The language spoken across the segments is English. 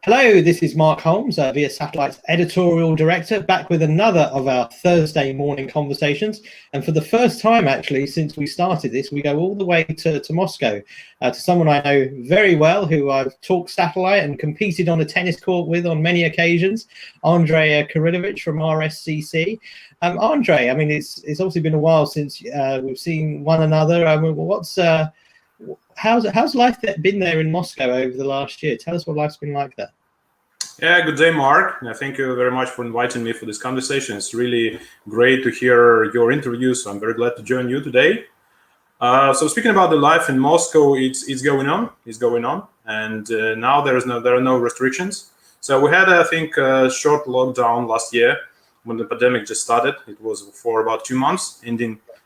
Hello, this is Mark Holmes, Via Satellite's editorial director, back with another of our Thursday morning conversations. And for the first time, actually, since we started this, we go all the way to Moscow, to someone I know very well, who I've talked satellite and competed on a tennis court with on many occasions, Andrey Kirillovich from RSCC. Andrey, I mean, it's obviously been a while since we've seen one another. I mean, how's life been there in Moscow over the last year? Tell us what life's been like there. Yeah, good day, Mark. Thank you very much for inviting me for this conversation. It's really great to hear your interview, so I'm very glad to join you today. So speaking about the life in Moscow, it's going on, and now there are no restrictions. So we had, I think, a short lockdown last year when the pandemic just started. It was for about 2 months,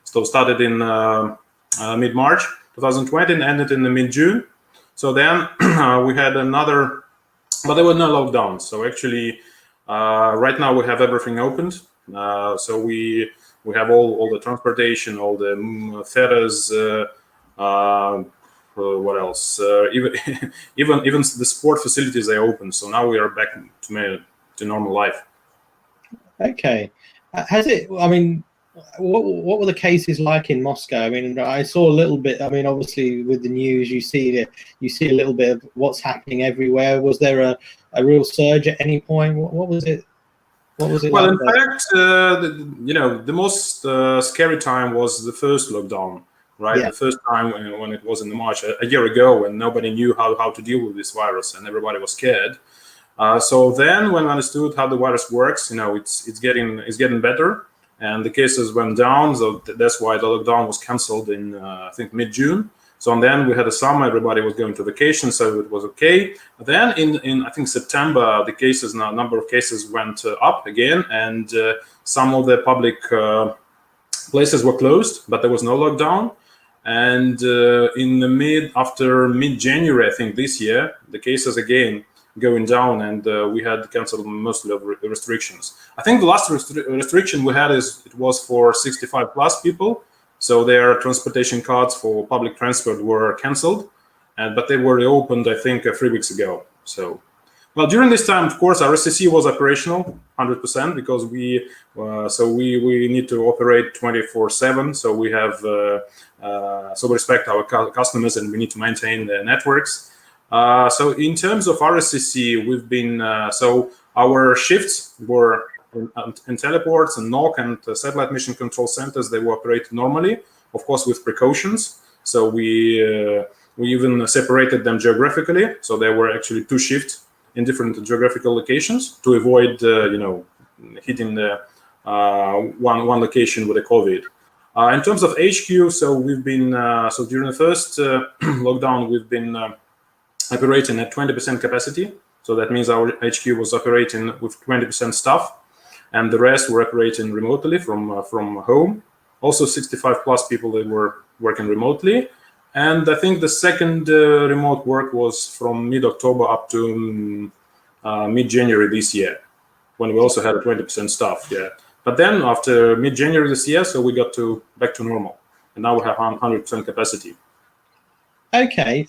started in mid-March 2020 and ended in the mid-June. So then we had another. But there were no lockdowns. So actually, right now we have everything opened. So we have all the transportation, all the ferries. What else? Even the sport facilities are open. So now we are back to normal life. Okay. Has it? I mean, what were the cases like in Moscow? I mean, I saw a little bit. I mean, obviously with the news, you see a little bit of what's happening everywhere. Was there a real surge at any point? What was it? What was it? Well, like in fact, the most scary time was the first lockdown, right? Yeah. The first time when it was in March, a year ago, when nobody knew how to deal with this virus and everybody was scared. So then, when I understood how the virus works, it's getting better. And the cases went down, so that's why the lockdown was cancelled in, I think, mid-June. So and then we had a summer, everybody was going to vacation, so it was okay. Then in I think September, the number of cases went up again, and some of the public places were closed, but there was no lockdown. And after mid-January, I think this year, the cases again going down, and we had canceled most of the restrictions. I think the last restriction we had it was for 65 plus people, so their transportation cards for public transport were canceled, but they were reopened, I think, 3 weeks ago. So, well, during this time, of course, RSCC was operational 100% because we need to operate 24/7. So we have we respect our customers and we need to maintain the networks. So in terms of RSCC, we've been our shifts were in teleports and NOC and satellite mission control centers. They were operated normally, of course, with precautions. So we even separated them geographically. So there were actually 2 shifts in different geographical locations to avoid, hitting the one location with a COVID. In terms of HQ, so we've been during the first lockdown, we've been operating at 20% capacity. So that means our HQ was operating with 20% staff, and the rest were operating remotely from home. Also 65 plus people, they were working remotely. And I think the second remote work was from mid-October up to mid-January this year, when we also had a 20% staff. Yeah. But then after mid-January this year, so we got back to normal, and now we have 100% capacity. Okay.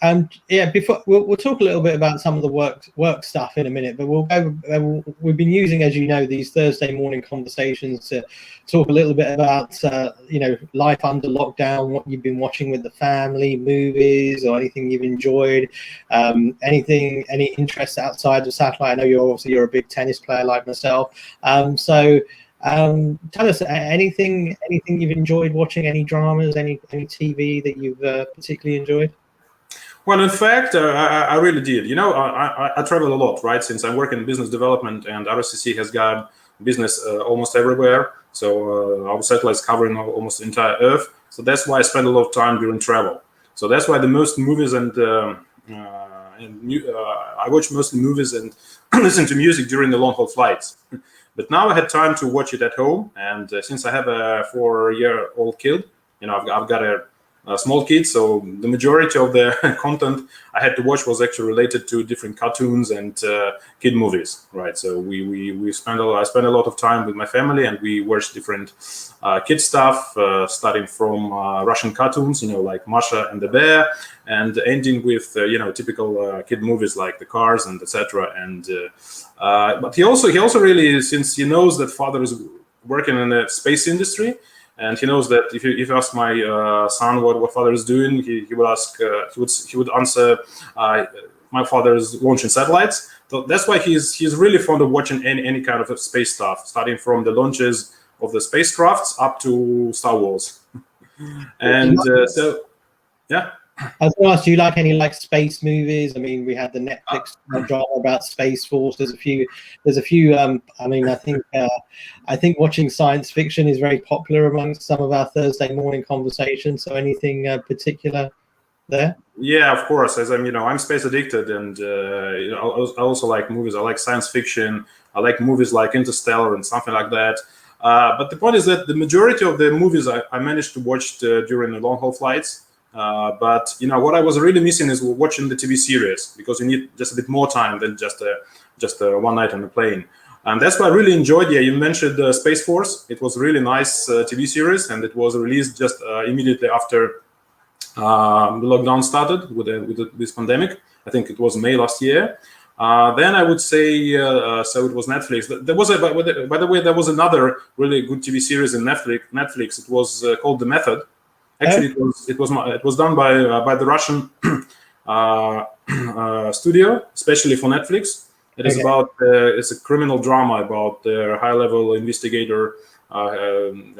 Yeah. Before we'll talk a little bit about some of the work stuff in a minute, but we've been using, as you know, these Thursday morning conversations to talk a little bit about life under lockdown, what you've been watching with the family, movies, or anything you've enjoyed, any interests outside of satellite. I know you're a big tennis player like myself. So tell us anything you've enjoyed watching, any dramas, any TV that you've particularly enjoyed. Well, in fact, I really did. I travel a lot, right? Since I work in business development, and RSCC has got business almost everywhere. So our satellite is covering almost the entire Earth. So that's why I spend a lot of time during travel. So that's why the most movies I watch mostly movies and listen to music during the long-haul flights. But now I had time to watch it at home, and since I have a 4-year-old kid, I've got a small kids, so the majority of the content I had to watch was actually related to different cartoons and kid movies, right? So I spent a lot of time with my family, and we watched different kid stuff, starting from Russian cartoons, like Masha and the Bear, and ending with typical kid movies like The Cars and etc. And but he also really, since he knows that father is working in the space industry, and he knows that if you ask my son what father is doing, he would ask, he would answer, my father is launching satellites. So that's why he's really fond of watching any kind of space stuff, starting from the launches of the spacecrafts up to Star Wars. And so, yeah. I was going to ask, do you like any space movies? I mean, we had the Netflix drama about Space Force. There's a few. I mean, I think watching science fiction is very popular amongst some of our Thursday morning conversations. So, anything particular there? Yeah, of course. As I'm space addicted, and I also like movies. I like science fiction. I like movies like Interstellar and something like that. But the point is that the majority of the movies I managed to watch during the long haul flights. But what I was really missing is watching the TV series, because you need just a bit more time than just one night on the plane. And that's why I really enjoyed. Yeah, you mentioned Space Force. It was a really nice TV series, and it was released just immediately after the lockdown started with this pandemic. I think it was May last year. Then I would say so it was Netflix. There was by the way, there was another really good TV series in Netflix. It was called The Method. Actually, it was done by the Russian studio, especially for Netflix. It is about it's a criminal drama about the high-level investigator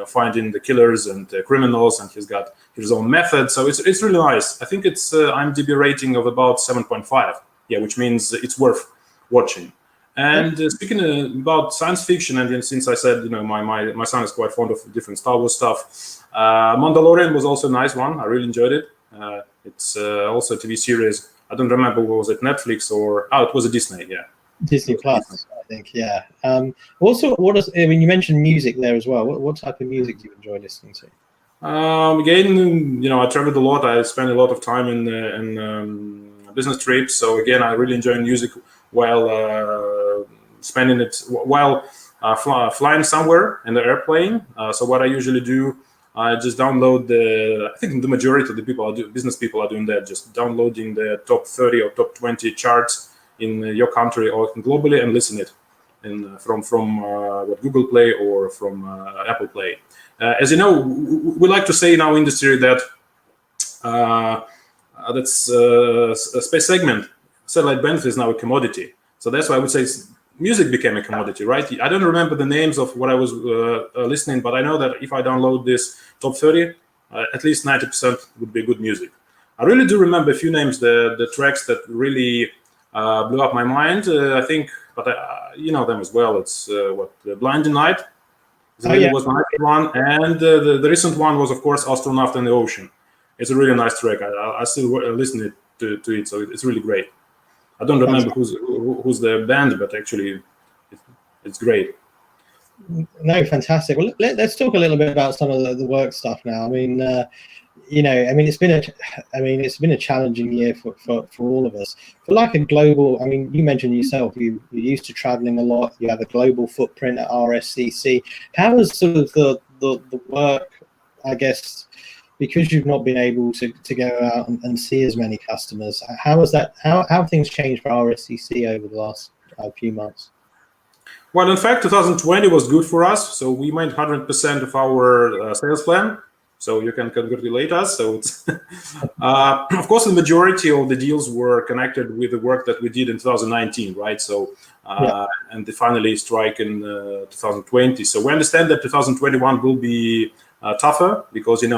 finding the killers and the criminals, and he's got his own method. So it's really nice. I think it's IMDb rating of about 7.5. Yeah, which means it's worth watching. And speaking about science fiction, and since I said my son is quite fond of different Star Wars stuff, Mandalorian was also a nice one. I really enjoyed it. It's also a TV series. I don't remember, was it Netflix or it was a Disney? Yeah, Disney Plus, I think. Yeah. Also, you mentioned music there as well. What type of music do you enjoy listening to? Again, I traveled a lot. I spent a lot of time in business trips. So again, I really enjoy music while spending it while flying somewhere in the airplane. So what I usually do, I just download I think the majority of the business people are doing that, just downloading the top 30 or top 20 charts in your country or globally and listen it from what Google Play or from Apple Play. As you know, we like to say in our industry that that's a space segment. Satellite bandwidth is now a commodity. So that's why I would say music became a commodity, right? I don't remember the names of what I was listening, but I know that if I download this top 30, at least 90% would be good music. I really do remember a few names, the tracks that really blew up my mind, I think, but you know them as well. It's Blinding Night. Was my one, and the recent one was, of course, Astronaut in the Ocean. It's a really nice track. I still listen to it, so it's really great. I don't remember who's the band, but actually, it's great. No, fantastic. Well, let's talk a little bit about some of the work stuff now. I mean, it's been a challenging year for all of us. For like a global, I mean, you mentioned yourself, you're used to traveling a lot. You have a global footprint at RSCC. How has sort of the work, I guess, because you've not been able to go out and see as many customers, how have things changed for RSCC over the last few months? Well, in fact, 2020 was good for us. So we made 100% of our sales plan. So you can congratulate us. So it's of course, the majority of the deals were connected with the work that we did in 2019, right? So and they finally strike in 2020. So we understand that 2021 will be tougher because in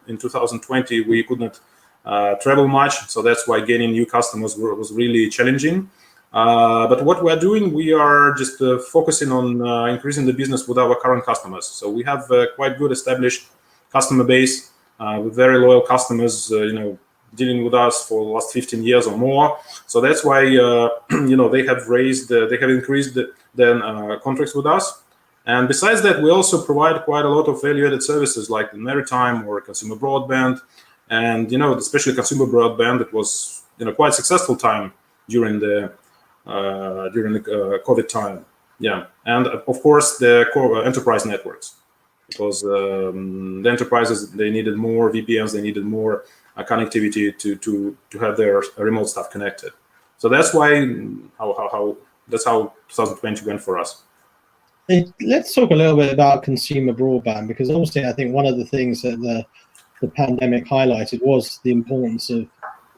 2020 we could not travel much. So that's why gaining new customers was really challenging. But what we're doing, we are just focusing on increasing the business with our current customers. So we have quite good established customer base with very loyal customers, dealing with us for the last 15 years or more. So that's why, they have increased their contracts with us. And besides that, we also provide quite a lot of value-added services like maritime or consumer broadband. and especially consumer broadband, it was quite successful time during the COVID time. Yeah, and of course the core enterprise networks, because the enterprises, they needed more VPNs, they needed more connectivity to have their remote stuff connected. So that's why that's how 2020 went for us. Let's talk a little bit about consumer broadband, because obviously I think one of the things that the pandemic highlighted was the importance of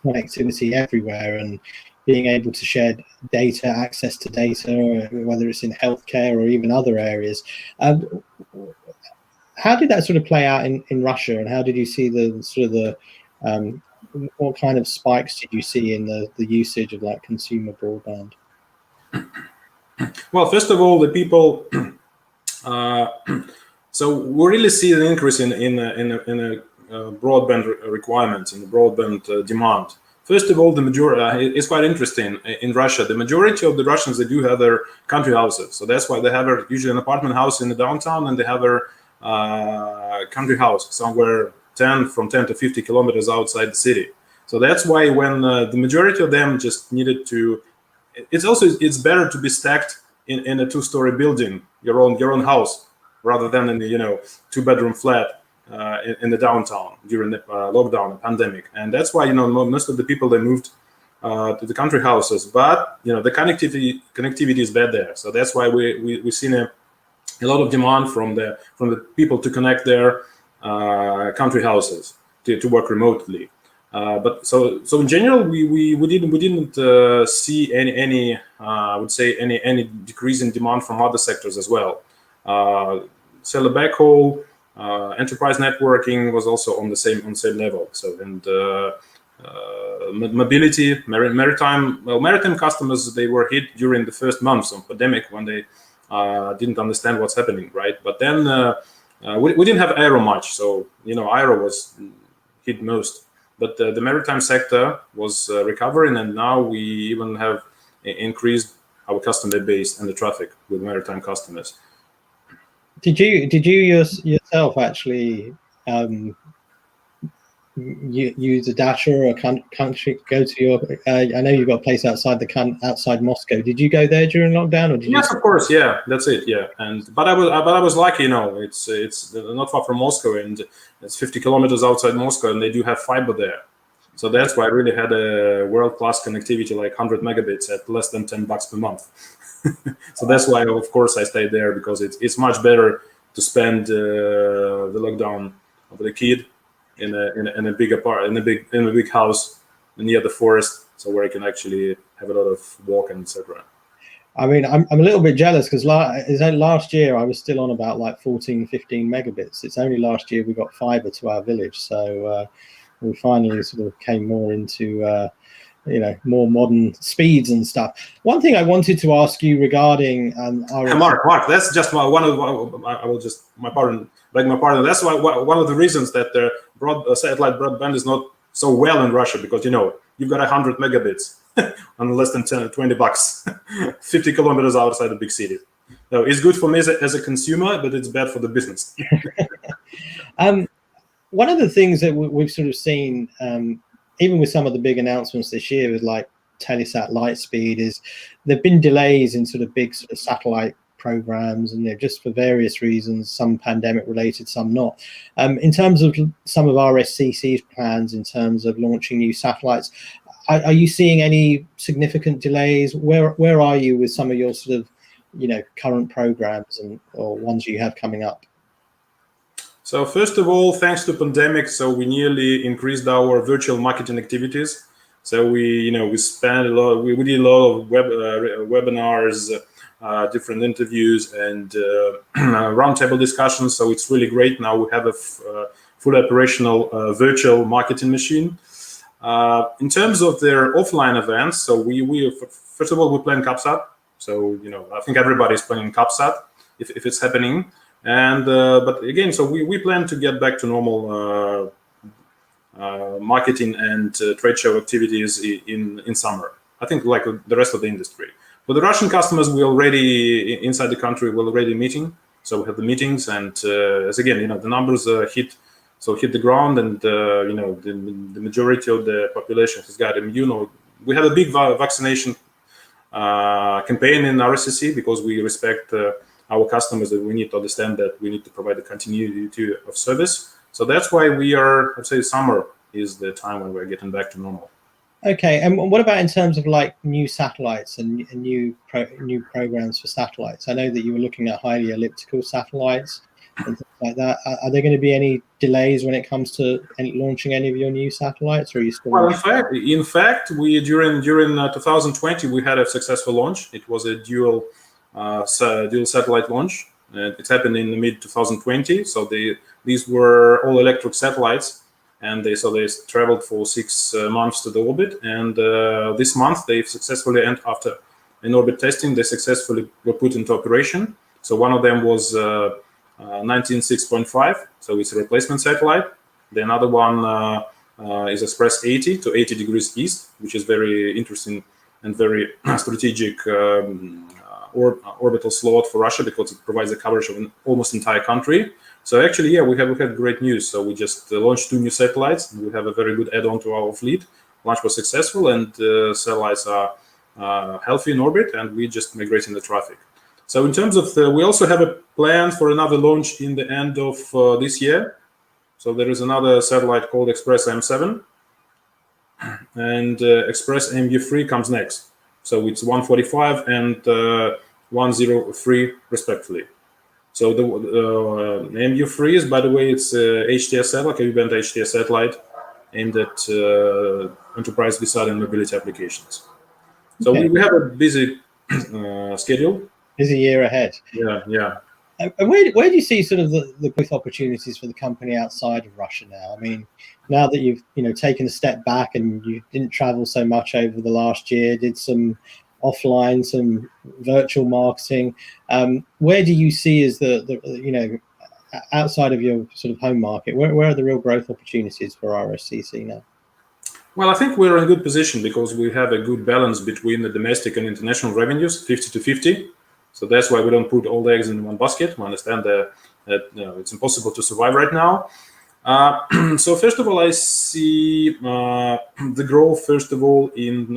connectivity everywhere and being able to share data, access to data, whether it's in healthcare or even other areas. How did that sort of play out in Russia, and how did you see what kind of spikes did you see in the usage of like consumer broadband? Well, first of all, the people. So we really see an increase in broadband requirements, in the broadband demand. First of all, the majority, it's quite interesting in Russia. The majority of the Russians, they do have their country houses, so that's why they have usually an apartment house in the downtown, and they have a country house somewhere 10 to 50 kilometers outside the city. So that's why when the majority of them just needed to, it's better to be stacked in a 2-story building, your own house, rather than in the 2-bedroom flat in the downtown during the lockdown and pandemic. And that's why most of the people, they moved to the country houses, but the connectivity is bad there. So that's why we've seen a lot of demand from the people to connect their country houses to work remotely. But so in general, we didn't see any I would say any decrease in demand from other sectors as well. Cellular backhaul, enterprise networking was also on the same level. So, and mobility, maritime customers, they were hit during the first months of pandemic when they didn't understand what's happening, right? But then we didn't have aero much, so aero was hit most. But the maritime sector was recovering, and now we even have increased our customer base and the traffic with maritime customers. Did you yourself actually use a data or a country, go to your? I know you've got a place outside outside Moscow. Did you go there during lockdown, or did Yes, of course. Yeah, that's it. Yeah, but I was lucky. It's not far from Moscow, and it's 50 kilometers outside Moscow, and they do have fiber there. So that's why I really had a world-class connectivity, like 100 megabits at less than $10 per month. So that's why, of course, I stayed there, because it's much better to spend the lockdown with a kid in a big house near the forest, so where I can actually have a lot of walk and etc. I mean, I'm a little bit jealous, because last year I was still on about like 14, 15 megabits. It's only last year we got fiber to our village, so we finally sort of came more into more modern speeds and stuff. One thing I wanted to ask you regarding Mark, that's just I will just beg my pardon. That's why one of the reasons that the satellite broadband is not so well in Russia, because you've got 100 megabits on less than $20, 50 kilometers outside the big city. So it's good for me as a consumer, but it's bad for the business. One of the things that we've sort of seen, even with some of the big announcements this year with like Telesat Lightspeed, is there've been delays in sort of big sort of satellite programs, and just for various reasons, some pandemic related, some not. In terms of some of RSCC's plans in terms of launching new satellites, are you seeing any significant delays? Where are you with some of your sort of current programs or ones you have coming up? So first of all, thanks to pandemic, so we nearly increased our virtual marketing activities. So we spent a lot. We did a lot of webinars, different interviews, and roundtable discussions. So it's really great. Now we have a fully operational virtual marketing machine. In terms of their offline events, so we first of all we plan CapSat. So I think everybody's planning CapSat if it's happening. And but again, so we plan to get back to normal marketing and trade show activities in summer. I think like the rest of the industry. For the Russian customers, we already inside the country we're already meeting. So we have the meetings, and as again, the numbers hit so hit the ground, and the majority of the population has got immune. We have a big vaccination campaign in RSCC because we respect our customers, that we need to understand that we need to provide the continuity of service. So that's why we are, I'd say, summer is the time when we're getting back to normal. Okay, and what about in terms of like new satellites and new programs for satellites? I know that you were looking at highly elliptical satellites and things like that. Are there going to be any delays when it comes to launching any of your new satellites, or are you still? Well, in fact, we during 2020 we had a successful launch. It was a dual satellite launch, and it happened in the mid 2020. So these were all electric satellites. And they traveled for 6 months to the orbit, and this month they've successfully, and after in-orbit testing, they successfully were put into operation. So one of them was 19.6.5, so it's a replacement satellite. The another one is Express 80 to 80 degrees east, which is very interesting and very strategic orbital slot for Russia because it provides the coverage of an almost entire country. So actually, yeah, we had great news. So we just launched 2 new satellites. We have a very good add-on to our fleet. Launch was successful, and satellites are healthy in orbit, and we just migrating the traffic. So in terms of we also have a plan for another launch in the end of this year. So there is another satellite called Express M7, and Express MU3 comes next. So it's 145 and 103 respectively. So the MU3 is, by the way, it's HTS satellite, K-band HTS satellite aimed at enterprise VSAT and mobility applications. So okay. we have a busy schedule. Busy year ahead. Yeah. And where do you see sort of the growth opportunities for the company outside of Russia now? I mean, now that you've taken a step back and you didn't travel so much over the last year, did some offline, some virtual marketing. Where do you see as the outside of your sort of home market, where are the real growth opportunities for RSCC now? Well, I think we're in a good position because we have a good balance between the domestic and international revenues, 50-50. So that's why we don't put all the eggs in one basket. We understand that it's impossible to survive right now. So first of all, I see the growth first of all in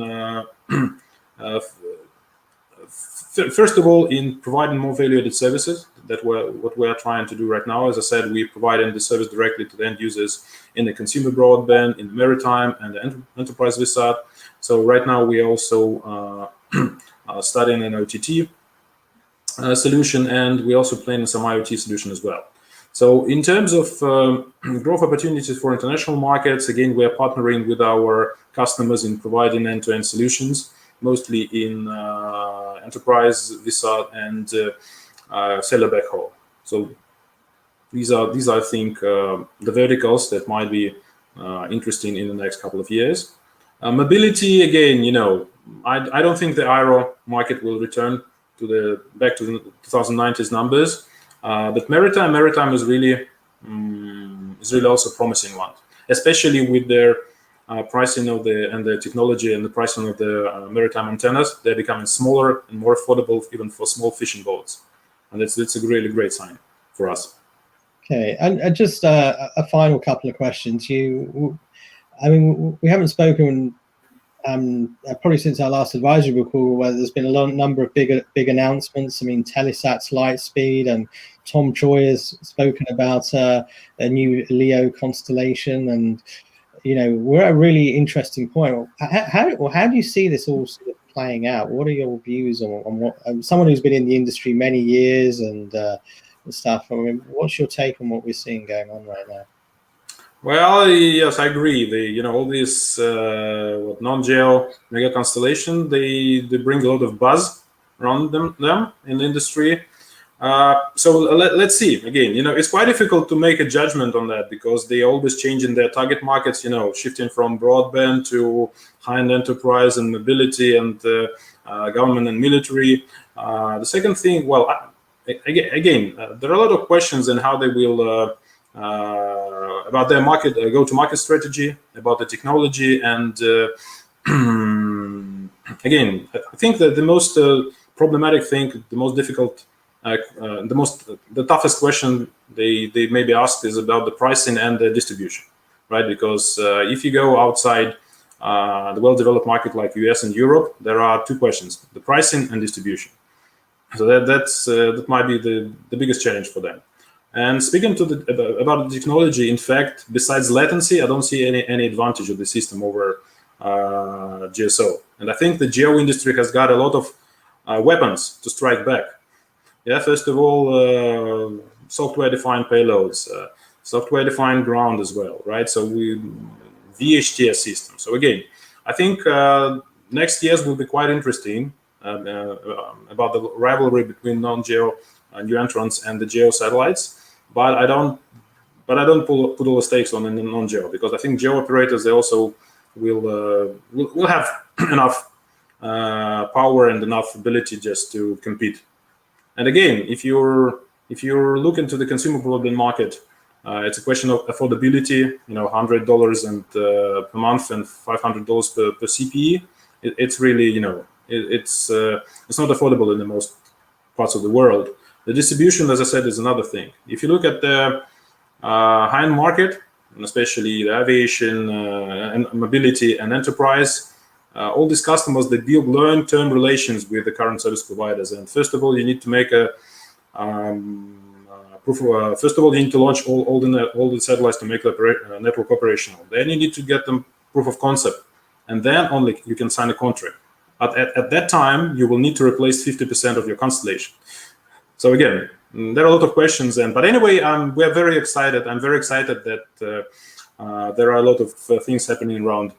providing more value-added services. That what we are trying to do right now. As I said, we're providing the service directly to the end users in the consumer broadband, in the maritime, and the enterprise VSAT. So right now we also studying an OTT solution, and we're also planning some IoT solution as well. So in terms of growth opportunities for international markets, again, we are partnering with our customers in providing end-to-end solutions, mostly in enterprise VSAT and cellular backhaul. So these are I think the verticals that might be interesting in the next couple of years. Mobility, again, I don't think the aero market will return back to the 2019's numbers, but maritime is really also a promising one, especially with their pricing of the technology and the pricing of the maritime antennas. They're becoming smaller and more affordable even for small fishing boats, and it's a really great sign for us. Okay, and just a final couple of questions. We haven't spoken probably since our last advisory call, where there's been a number of big announcements. I mean, Telesat's Lightspeed, and Tom Choi has spoken about a new LEO constellation, and we're at a really interesting point. How do you see this all sort of playing out? What are your views on what someone who's been in the industry many years and stuff? I mean, what's your take on what we're seeing going on right now? Well, yes, I agree. All these non-geo mega constellation, they bring a lot of buzz around them in the industry. So let's see. Again, it's quite difficult to make a judgment on that because they always change in their target markets. Shifting from broadband to high-end enterprise and mobility and government and military. The second thing, well, again, there are a lot of questions on how they will. About their go-to-market strategy, about the technology, and again, I think that the most problematic thing, the most difficult the toughest question they may be asked is about the pricing and the distribution, right? Because if you go outside the well-developed market like US and Europe, there are two questions: the pricing and distribution. So that might be the biggest challenge for them. And speaking about the technology, in fact, besides latency, I don't see any advantage of the system over GSO. And I think the geo industry has got a lot of weapons to strike back. Yeah, first of all, software-defined payloads, software-defined ground as well, right? So VHTS system. So again, I think next years will be quite interesting about the rivalry between non-geo new entrants and the geo satellites. But I don't put all the stakes on the non-geo, because I think geo operators, they also will have enough power and enough ability just to compete. And again, if you're looking to the consumer broadband market, it's a question of affordability. $100 and per month and $500 per CPE. It's really it's not affordable in the most parts of the world. The distribution, as I said, is another thing. If you look at the high-end market, and especially the aviation and mobility and enterprise, all these customers, they build long-term relations with the current service providers. And first of all, you need to make a proof of. First of all, you need to launch all the satellites to make the network operational. Then you need to get them proof of concept, and then only you can sign a contract. But at that time, you will need to replace 50% of your constellation. So again, there are a lot of questions. But anyway, we are very excited. I'm very excited that there are a lot of things happening around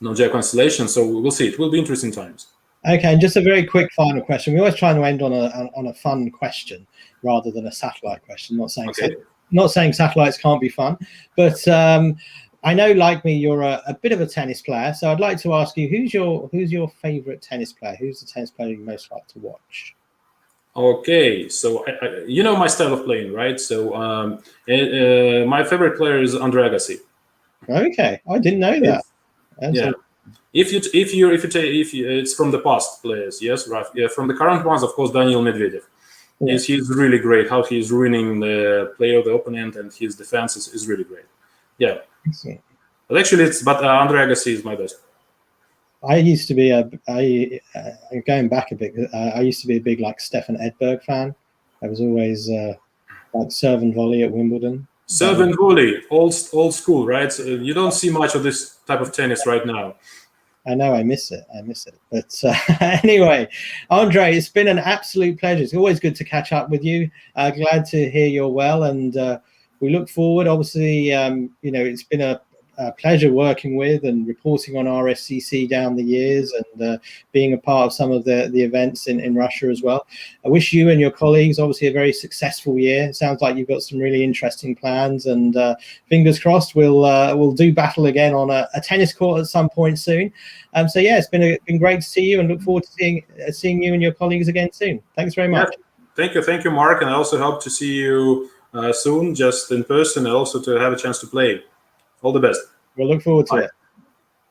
non-geo constellation. So we'll see. It will be interesting times. Okay, and just a very quick final question. We always try to end on a fun question rather than a satellite question. Not saying satellites can't be fun, but I know, like me, you're a bit of a tennis player. So I'd like to ask you, who's your favorite tennis player? Who's the tennis player you most like to watch? Okay, so you know my style of playing, right? So my favorite player is Andrey Agassi. Okay, I didn't know that. Yeah. If it's from the past players, yes, right. Yeah, from the current ones, of course, Daniil Medvedev. Yeah. He's really great. How he's ruining the player of the opponent, and his defense is really great. Yeah. But actually, Andrey Agassi is my best. I used to be going back a bit. I used to be a big Stefan Edberg fan. I was always serve and volley at Wimbledon. Serve and volley, old school, right? So you don't see much of this type of tennis right now. I know, I miss it. But anyway, Andrey, it's been an absolute pleasure. It's always good to catch up with you. Glad to hear you're well, and we look forward. Obviously, it's been a pleasure working with and reporting on RSCC down the years, and being a part of some of the events in Russia as well. I wish you and your colleagues obviously a very successful year. It sounds like you've got some really interesting plans, and fingers crossed we'll do battle again on a tennis court at some point soon. So yeah, it's been great to see you, and look forward to seeing you and your colleagues again soon. Thanks very much. Yeah. Thank you, Mark, and I also hope to see you soon, just in person, and also to have a chance to play. All the best. We'll look forward to it.